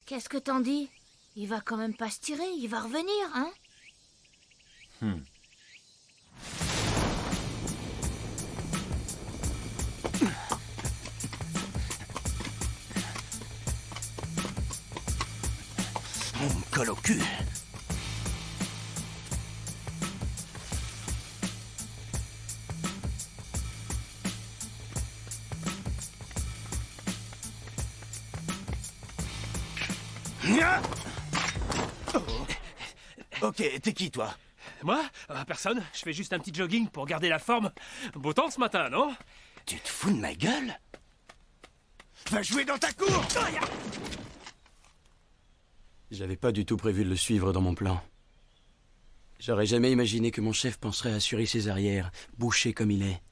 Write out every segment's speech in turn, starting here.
Qu'est-ce que t'en dis? Il va quand même pas se tirer, il va revenir, hein? On me colle au cul. Ok, t'es qui, toi? Moi? Personne. Je fais juste un petit jogging pour garder la forme. Beau temps ce matin, non? Tu te fous de ma gueule? Va jouer dans ta cour! J'avais pas du tout prévu de le suivre dans mon plan. J'aurais jamais imaginé que mon chef penserait assurer ses arrières, bouché comme il est.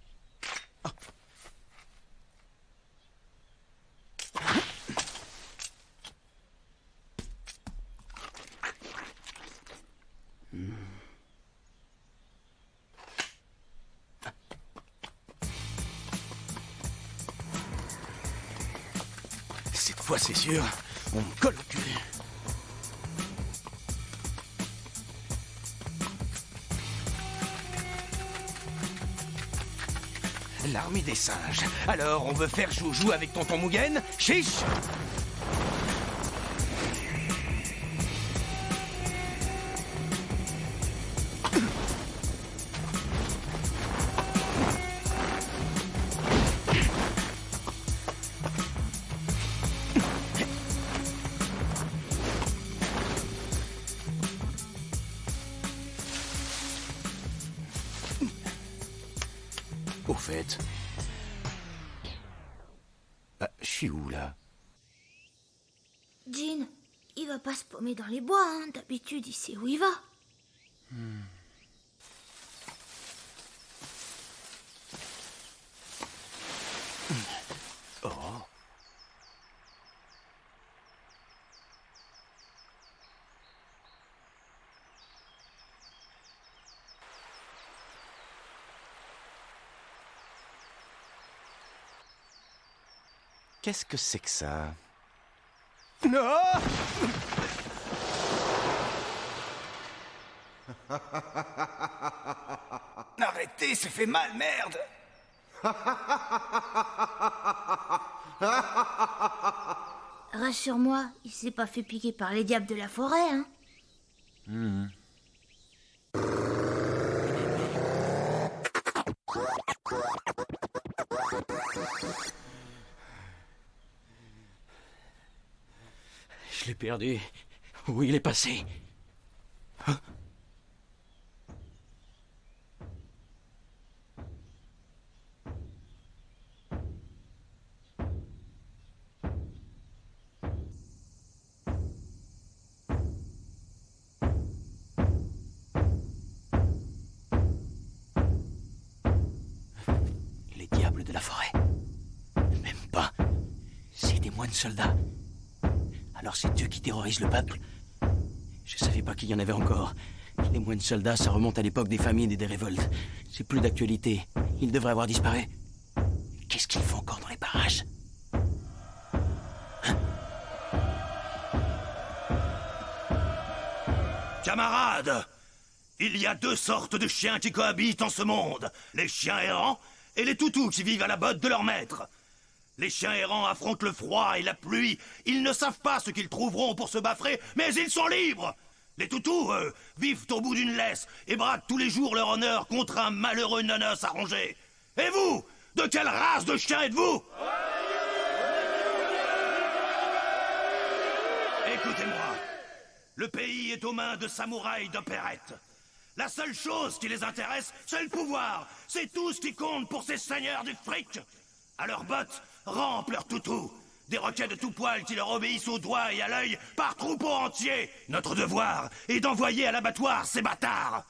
Cette fois, c'est sûr, on me colle au cul. L'armée des singes. Alors, on veut faire joujou avec tonton Mugen? Chiche! Au fait... je suis où, là? Jean, il va pas se paumer dans les bois, hein? D'habitude, il sait où il va. Oh. Qu'est-ce que c'est que ça? Non! Arrêtez, ça fait mal, merde! Rassure-moi, il s'est pas fait piquer par les diables de la forêt, hein? Je l'ai perdu. Où il est passé? Hein? Les diables de la forêt. Même pas. C'est des moines soldats. Alors c'est Dieu qui terrorise le peuple. Je savais pas qu'il y en avait encore. Les moines soldats, ça remonte à l'époque des famines et des révoltes. C'est plus d'actualité. Ils devraient avoir disparu. Qu'est-ce qu'ils font encore dans les parages? Camarades, il y a deux sortes de chiens qui cohabitent en ce monde. Les chiens errants et les toutous qui vivent à la botte de leur maître. Les chiens errants affrontent le froid et la pluie. Ils ne savent pas ce qu'ils trouveront pour se baffrer, mais ils sont libres. Les toutous, eux, vivent au bout d'une laisse et braquent tous les jours leur honneur contre un malheureux nonos à ronger. Et vous, de quelle race de chien êtes-vous? Écoutez-moi. Le pays est aux mains de samouraïs d'opérette. La seule chose qui les intéresse, c'est le pouvoir. C'est tout ce qui compte pour ces seigneurs du fric. À leurs bottes, rampent leurs toutous. Des requins de tout poil qui leur obéissent au doigt et à l'œil par troupeau entier. Notre devoir est d'envoyer à l'abattoir ces bâtards.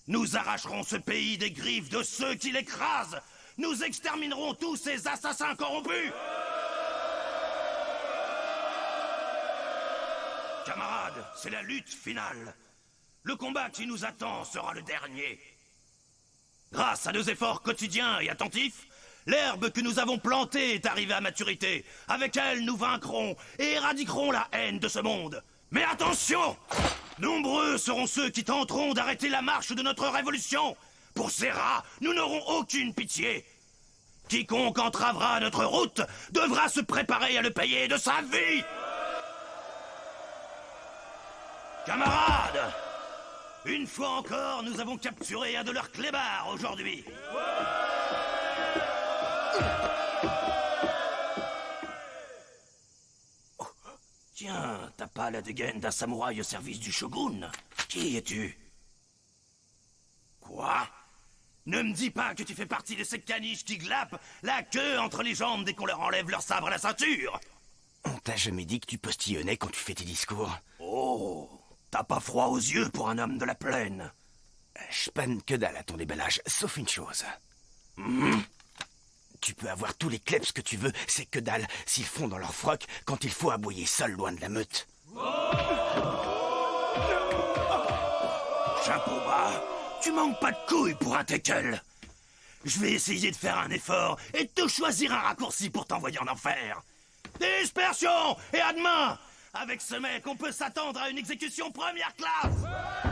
Nous arracherons ce pays des griffes de ceux qui l'écrasent. Nous exterminerons tous ces assassins corrompus. Camarades, c'est la lutte finale. Le combat qui nous attend sera le dernier. Grâce à nos efforts quotidiens et attentifs, L'herbe que nous avons plantée est arrivée à maturité. Avec elle, nous vaincrons et éradiquerons la haine de ce monde. Mais attention! Nombreux seront ceux qui tenteront d'arrêter la marche de notre révolution. Pour ces rats, nous n'aurons aucune pitié. Quiconque entravera notre route devra se préparer à le payer de sa vie. Camarades, une fois encore, nous avons capturé un de leurs clébards aujourd'hui. Oh, tiens, t'as pas la dégaine d'un samouraï au service du shogun? Qui es-tu? Quoi? Ne me dis pas que tu fais partie de ces caniches qui glapent la queue entre les jambes dès qu'on leur enlève leur sabre à la ceinture. On t'a jamais dit que tu postillonnais quand tu fais tes discours? Oh, t'as pas froid aux yeux pour un homme de la plaine. Je panne que dalle à ton déballage, sauf une chose. Tu peux avoir tous les kleps que tu veux, c'est que dalle s'ils font dans leur froc quand il faut aboyer seul loin de la meute. Chapeau bas, tu manques pas de couilles pour un tackle. Je vais essayer de faire un effort et de te choisir un raccourci pour t'envoyer en enfer. Dispersion et à demain. Avec ce mec, on peut s'attendre à une exécution première classe.